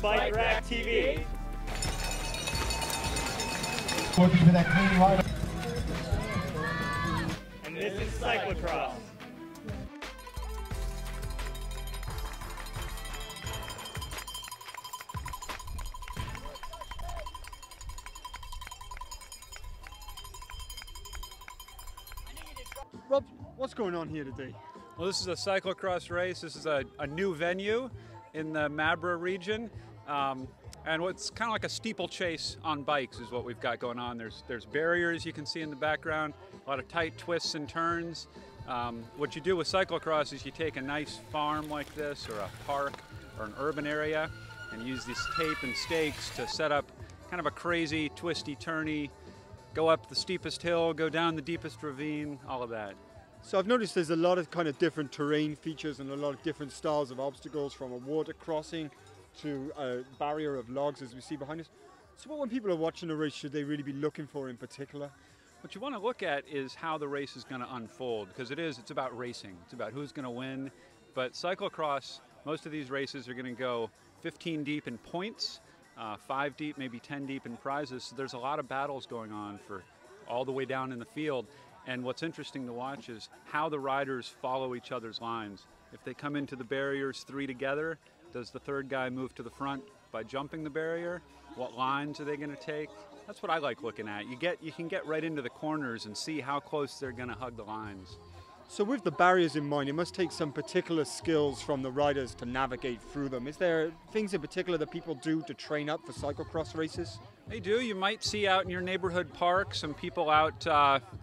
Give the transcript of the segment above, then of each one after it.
Bike Rack TV. Working for that clean ride. And this is Cyclo-cross. Rob, what's going on here today? Well, this is a cyclocross race. This is a new venue in the Mabra region. And what's kind of like a steeplechase on bikes is what we've got going on. There's barriers you can see in the background, a lot of tight twists and turns. What you do with cyclocross is you take a nice farm like this, or a park, or an urban area, and use this tape and stakes to set up kind of a crazy, twisty, turny, go up the steepest hill, go down the deepest ravine, all of that. So I've noticed there's a lot of kind of different terrain features and a lot of different styles of obstacles, from a water crossing to a barrier of logs as we see behind us. So when people are watching a race, should they really be looking for in particular? What you want to look at is how the race is going to unfold, because it's about racing. It's about who's going to win. But cyclocross, most of these races are going to go 15 deep in points, 5 deep, maybe 10 deep in prizes. So there's a lot of battles going on for all the way down in the field. And what's interesting to watch is how the riders follow each other's lines. If they come into the barriers 3 together, does the third guy move to the front by jumping the barrier? What lines are they going to take? That's what I like looking at. You can get right into the corners and see how close they're going to hug the lines. So with the barriers in mind, it must take some particular skills from the riders to navigate through them. Is there things in particular that people do to train up for cyclocross races? They do. You might see out in your neighborhood park some people out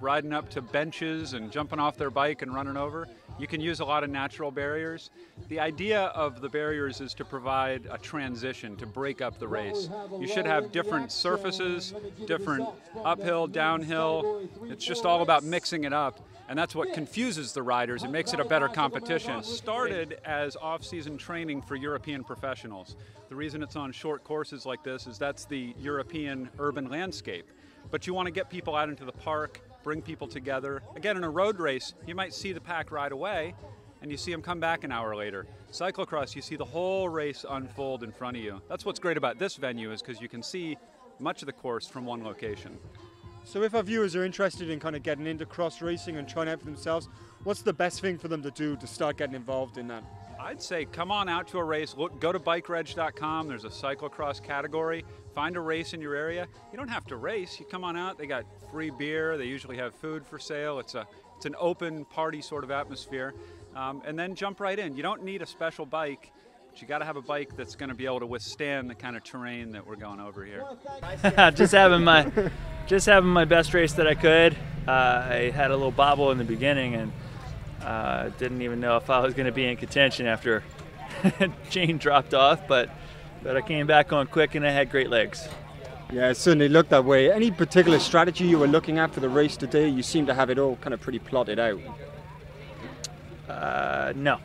riding up to benches and jumping off their bike and running over. You can use a lot of natural barriers. The idea of the barriers is to provide a transition, to break up the race. You should have different surfaces, different uphill, downhill. It's just all about mixing it up. And that's what confuses the riders. It makes it a better competition. It started as off-season training for European professionals. The reason it's on short courses like this is that's the European urban landscape. But you want to get people out into the park, bring people together. Again, in a road race, you might see the pack ride away, and you see them come back an hour later. Cyclocross, you see the whole race unfold in front of you. That's what's great about this venue, is because you can see much of the course from one location. So if our viewers are interested in kind of getting into cross racing and trying out for themselves, what's the best thing for them to do to start getting involved in that? I'd say come on out to a race. Look, go to bikereg.com. There's a cyclocross category. Find a race in your area. You don't have to race. You come on out. They got free beer. They usually have food for sale. It's an open party sort of atmosphere. And then jump right in. You don't need a special bike, but you got to have a bike that's going to be able to withstand the kind of terrain that we're going over here. Just having my best race that I could. I had a little bobble in the beginning and didn't even know if I was going to be in contention after chain dropped off, but I came back on quick and I had great legs. Yeah, it certainly looked that way. Any particular strategy you were looking at for the race today? You seem to have it all kind of pretty plotted out. No.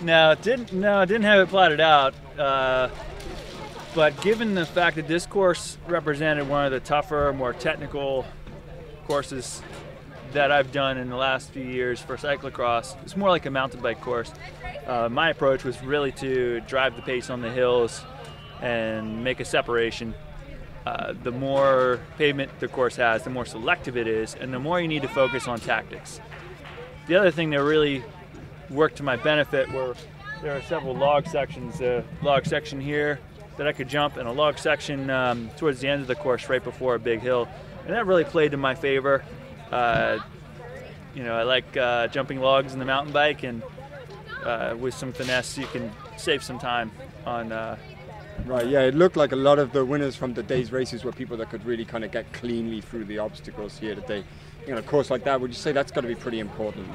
No, didn't have it plotted out. But given the fact that this course represented one of the tougher, more technical courses that I've done in the last few years for cyclocross, it's more like a mountain bike course. My approach was really to drive the pace on the hills and make a separation. The more pavement the course has, the more selective it is, and the more you need to focus on tactics. The other thing that really worked to my benefit were there are several log sections. A log section here that I could jump, and a log section towards the end of the course right before a big hill. And that really played to my favor. I like jumping logs in the mountain bike, and with some finesse you can save some time on Right, yeah, it looked like a lot of the winners from today's races were people that could really kind of get cleanly through the obstacles here today. A course like that, would you say that's got to be pretty important?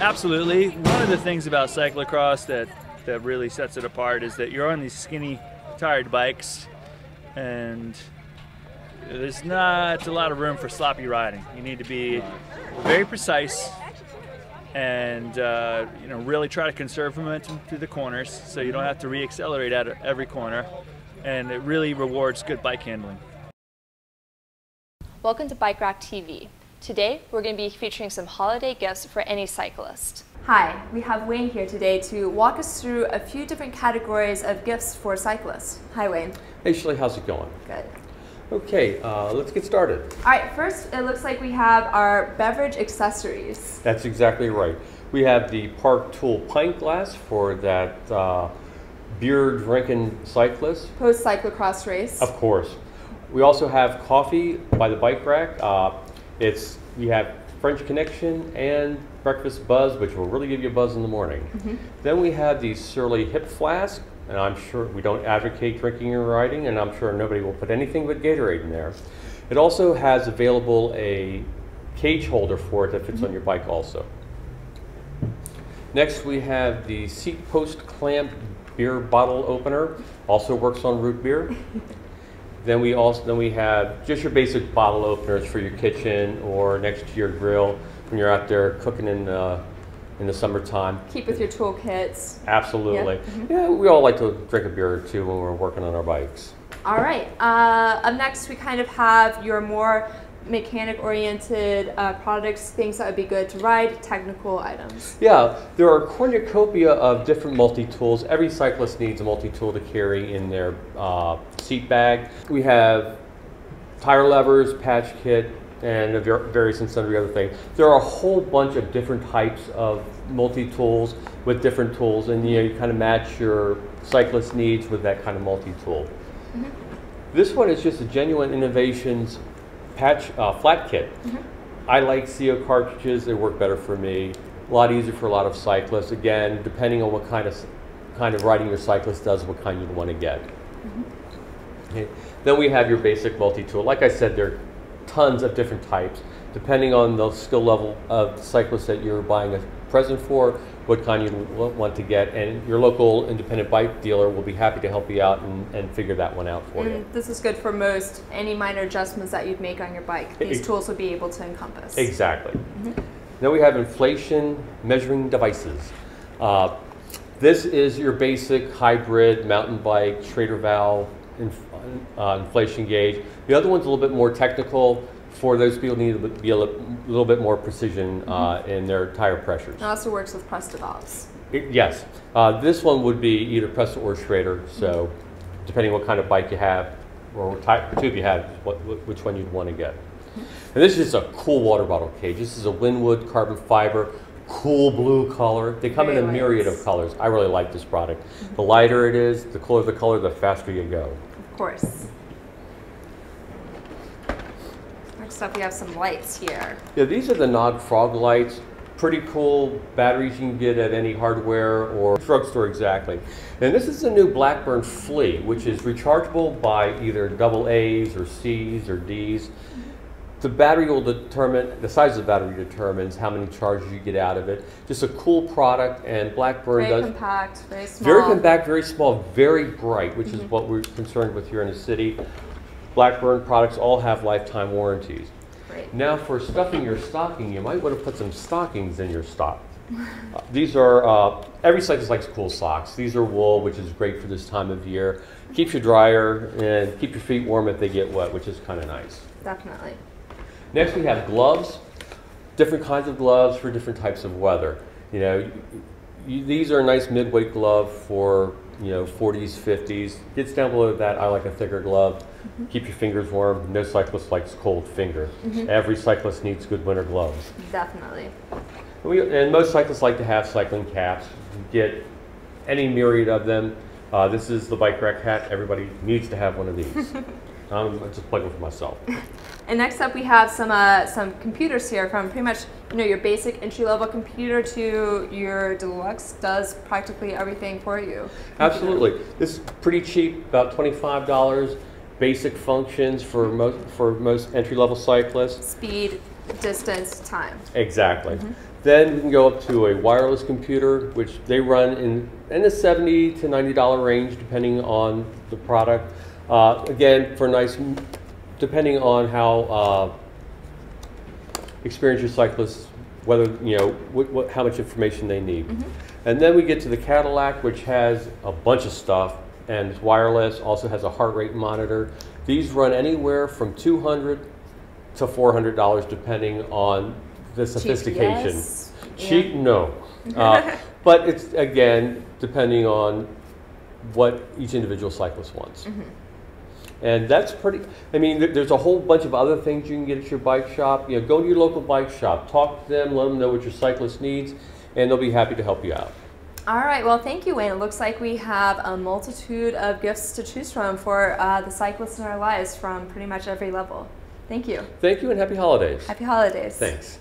Absolutely. One of the things about cyclocross that really sets it apart is that you're on these skinny, tired bikes, and there's not a lot of room for sloppy riding. You need to be very precise and really try to conserve momentum through the corners so you don't have to re-accelerate at every corner, and it really rewards good bike handling. Welcome to Bike Rack TV. Today we're going to be featuring some holiday gifts for any cyclist. Hi, we have Wayne here today to walk us through a few different categories of gifts for cyclists. Hi, Wayne. Hey, Shelley, how's it going? Good. Okay, let's get started. All right, first it looks like we have our beverage accessories. That's exactly right. We have the Park Tool pint glass for that beer drinking cyclist. Post cyclocross race. Of course. We also have coffee by the bike rack. We have French Connection and Breakfast Buzz, which will really give you a buzz in the morning. Then we have the Surly Hip Flask, and I'm sure we don't advocate drinking and riding, and I'm sure nobody will put anything but Gatorade in there. It also has available a cage holder for it that fits on your bike also. Next we have the Seat Post Clamp Beer Bottle Opener, also works on root beer. Then we have just your basic bottle openers for your kitchen or next to your grill when you're out there cooking in the summertime. Keep with your toolkits. Absolutely. Yeah, we all like to drink a beer or two when we're working on our bikes. All right. Up next, we kind of have your more mechanic-oriented products, things that would be good to ride, technical items. Yeah, there are a cornucopia of different multi-tools. Every cyclist needs a multi-tool to carry in their seat bag. We have tire levers, patch kit, and various and sundry other things. There are a whole bunch of different types of multi-tools with different tools, and you kind of match your cyclist needs with that kind of multi-tool. This one is just a Genuine Innovations flat kit. I like CO cartridges, they work better for me. A lot easier for a lot of cyclists. Again, depending on what kind of riding your cyclist does, what kind you want to get. Okay. Then we have your basic multi-tool. Like I said, there are tons of different types. Depending on the skill level of cyclist that you're buying a present for, what kind you want to get, and your local independent bike dealer will be happy to help you out and figure that one out for you. This is good for most, any minor adjustments that you'd make on your bike. These tools would be able to encompass. Exactly. Then we have inflation measuring devices. This is your basic hybrid mountain bike Schrader valve inflation gauge. The other one's a little bit more technical for those people who need to be a little bit more precision in their tire pressures. It also works with Presta valves. Yes. This one would be either Presta or Schrader, so depending what kind of bike you have or what type of tube you have, which one you'd want to get. And this is just a cool water bottle cage. This is a Winwood carbon fiber, cool blue color. They come in a myriad of colors. I really like this product. The lighter it is, the cooler the color, the faster you go. Of course. Next up, we have some lights here. Yeah, these are the Nog Frog lights. Pretty cool batteries you can get at any hardware or drugstore exactly. And this is the new Blackburn Flea, which is rechargeable by either AA or C's or D's. The battery will determine, the size of the battery determines how many charges you get out of it. Just a cool product, and Blackburn very does... compact, very small. Very compact, very small, very bright, which is what we're concerned with here in the city. Blackburn products all have lifetime warranties. Great. Now for stuffing your stocking, you might want to put some stockings in your stock. These are, every cyclist likes cool socks. These are wool, which is great for this time of year. Keeps you drier and keep your feet warm if they get wet, which is kind of nice. Definitely. Next we have gloves, different kinds of gloves for different types of weather. You know, these are a nice midweight glove for 40s, 50s. Gets down below that, I like a thicker glove. Keep your fingers warm. No cyclist likes cold fingers. Every cyclist needs good winter gloves. Definitely. And most cyclists like to have cycling caps. Get any myriad of them. This is the bike rack hat. Everybody needs to have one of these. I'm just plugging for myself. And next up, we have some computers here, from pretty much your basic entry-level computer to your deluxe. Does practically everything for you. Absolutely. This is pretty cheap, about $25. Basic functions for most entry-level cyclists. Speed, distance, time. Exactly. Then we can go up to a wireless computer, which they run in the $70 to $90 range, depending on the product. Again, for nice, depending on how experienced your cyclists, whether how much information they need. And then we get to the Cadillac, which has a bunch of stuff, and it's wireless. Also has a heart rate monitor. These run anywhere from $200 to $400, depending on the sophistication. GPS? Cheap, no. But it's, again, depending on what each individual cyclist wants. And that's pretty, I mean, there's a whole bunch of other things you can get at your bike shop. You know, go to your local bike shop, talk to them, let them know what your cyclist needs, and they'll be happy to help you out. All right, well, thank you, Wayne. It looks like we have a multitude of gifts to choose from for the cyclists in our lives from pretty much every level. Thank you. Thank you, and happy holidays. Happy holidays. Thanks.